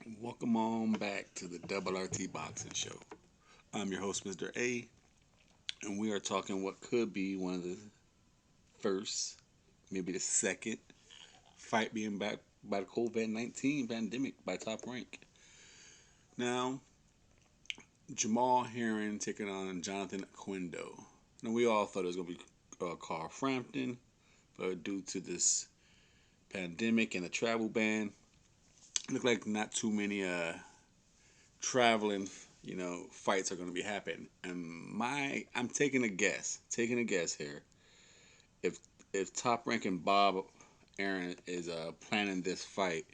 Welcome on back to the Double RT Boxing Show. I'm your host, Mr.A, and we are talking what could be one of the first, maybe the second fight being back by the COVID-19 pandemic by Top Rank. Now, Jamal Herring taking on Jonathan Oquendo. Now, we all thought it was going to be Carl Frampton, but due to this pandemic and the travel ban, it looked like not too many traveling, fights are going to be happening. And I'm taking a guess here. If Top Rank and Bob Aaron is planning this fight,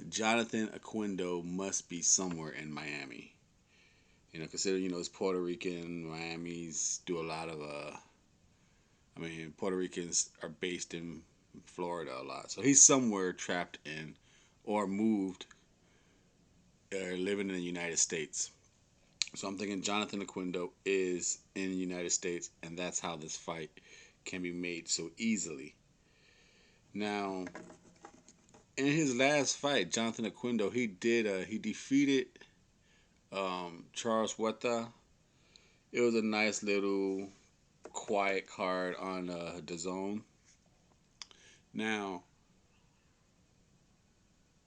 Jonathan Oquendo must be somewhere in Miami. Consider it's Puerto Rican. Miami's do a lot of Puerto Ricans are based in Florida a lot, so he's somewhere trapped in or moved or living in the United States. So I'm thinking Jonathan Oquendo is in the United States, and that's how this fight can be made so easily. Now, in his last fight, Jonathan Oquendo, he defeated Charles Huerta. It was a nice little quiet card on the zone. Now,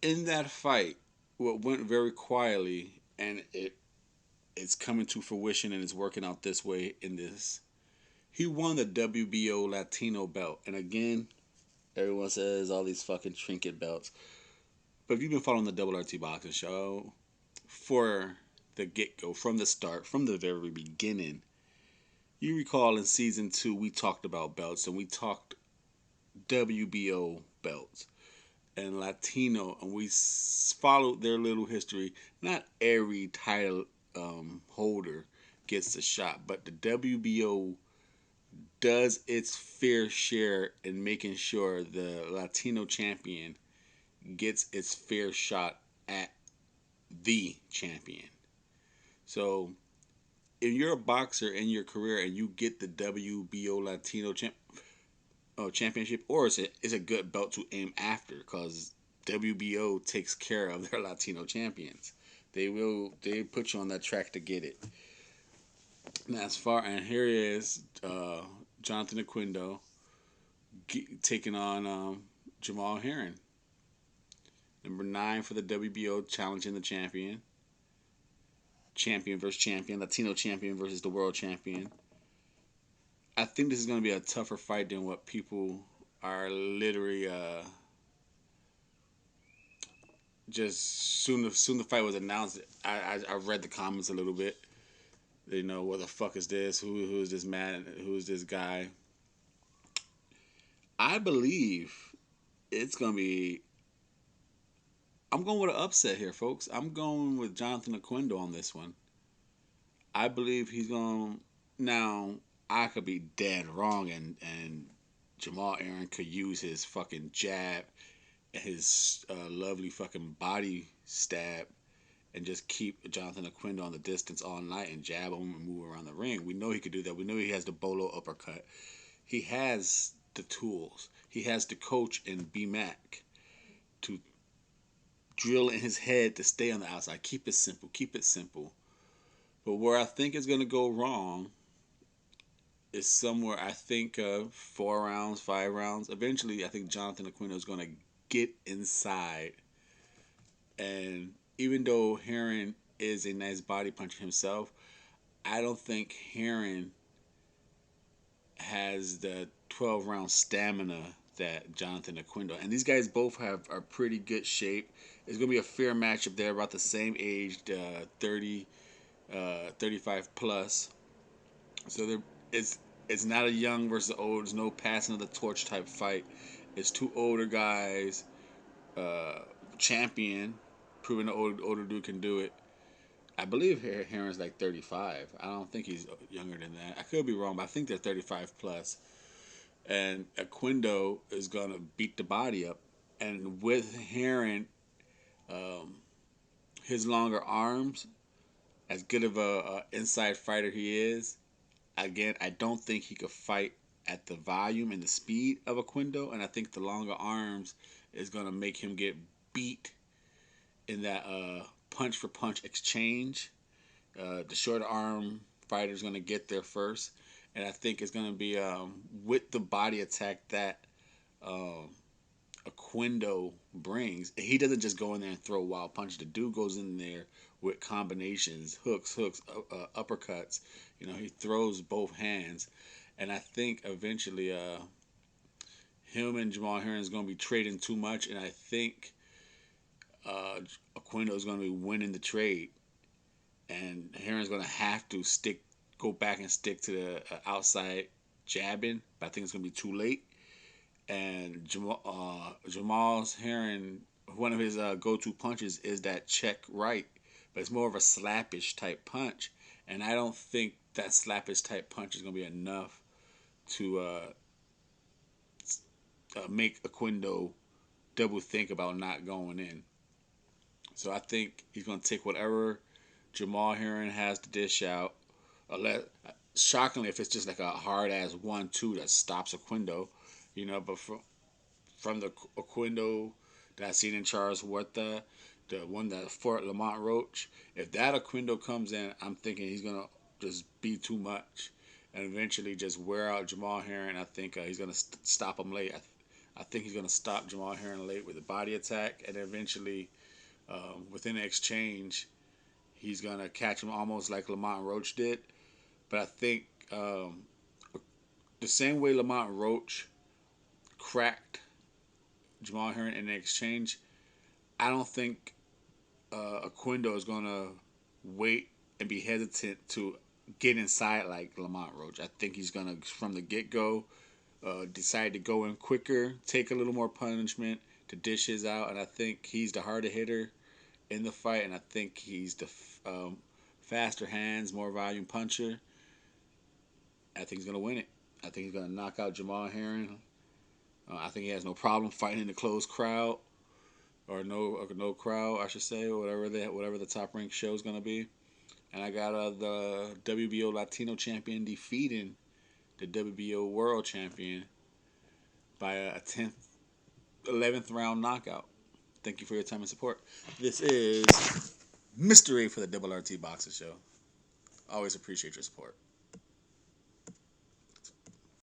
in that fight, what went very quietly, and it's coming to fruition, and it's working out this way in this. He won the WBO Latino belt, and again, everyone says all these fucking trinket belts. But if you've been following the Double RT Boxing Show for the get go, from the start, from the very beginning, you recall in season 2 we talked about belts and we talked WBO belts and Latino, and we followed their little history. Not every title holder gets a shot, but the WBO does its fair share in making sure the Latino champion gets its fair shot at the champion. So if you're a boxer in your career and you get the WBO Latino championship, or it's a good belt to aim after, because WBO takes care of their Latino champions. They put you on that track to get it. And here is Jonathan Oquendo taking on Jamal Herring, number 9 for the WBO, challenging the champion. Champion versus champion, Latino champion versus the world champion. I think this is going to be a tougher fight than what people are literally just soon the fight was announced. I read the comments a little bit. What the fuck is this? Who is this man? Who is this guy? I believe it's gonna be. I'm going with an upset here, folks. I'm going with Jonathan Oquendo on this one. I believe he's going to. Now, I could be dead wrong, and Jamal Aaron could use his fucking jab and his lovely fucking body stab and just keep Jonathan Oquendo on the distance all night and jab him and move around the ring. We know he could do that. We know he has the bolo uppercut. He has the tools. He has the coach in B-Mac to drill in his head to stay on the outside. Keep it simple. Keep it simple. But where I think it's going to go wrong is somewhere, I think, 4 rounds, 5 rounds. Eventually, I think Jonathan Oquendo is going to get inside. And even though Herring is a nice body puncher himself, I don't think Herring has the 12-round stamina that Jonathan Oquendo. And these guys both are pretty good shape. It's going to be a fair matchup. They're about the same age, 30, 35 plus. So it's not a young versus old. There's no passing of the torch type fight. It's two older guys, champion, proving the older dude can do it. I believe Herring's like 35. I don't think he's younger than that. I could be wrong, but I think they're 35 plus. And Oquendo is gonna beat the body up. And with Herring, um, his longer arms, as good of a inside fighter he is, again, I don't think he could fight at the volume and the speed of Oquendo, and I think the longer arms is gonna make him get beat in that punch for punch exchange. The short arm fighter is going to get there first, and I think it's going to be with the body attack that um, Oquendo brings. He doesn't just go in there and throw wild punches. The dude goes in there with combinations, hooks, uppercuts. You know, he throws both hands, and I think eventually him and Jamal Herring is going to be trading too much, and I think uh, Oquendo is going to be winning the trade, and Herring's going to have to go back and stick to the outside jabbing, but I think it's going to be too late. And Jamal's Herring, one of his go-to punches is that check right, but it's more of a slappish type punch, and I don't think that slappish type punch is going to be enough to make Aquendo double think about not going in. So I think he's going to take whatever Jamal Herring has to dish out. Unless, shockingly, if it's just like a hard ass 1-2 that stops Aquendo, but from the Oquendo that I seen in Charles Huerta, the one that fought Lamont Roach, if that Oquendo comes in, I'm thinking he's gonna just be too much, and eventually just wear out Jamal Herring. I think he's gonna stop him late. I think he's gonna stop Jamal Herring late with a body attack, and eventually, within the exchange, he's gonna catch him almost like Lamont Roach did. But I think the same way Lamont Roach cracked Jamal Herring in the exchange, I don't think Oquendo is going to wait and be hesitant to get inside like Lamont Roach. I think he's going to, from the get go, decide to go in quicker, take a little more punishment to dish his out. And I think he's the harder hitter in the fight. And I think he's the faster hands, more volume puncher. I think he's going to win it. I think he's going to knock out Jamal Herring. I think he has no problem fighting in the closed crowd. Or no crowd, I should say, or whatever the top ranked show is gonna be. And I got the WBO Latino champion defeating the WBO World Champion by a 11th round knockout. Thank you for your time and support. This is Mr.A for the Double RT Boxing Show. Always appreciate your support.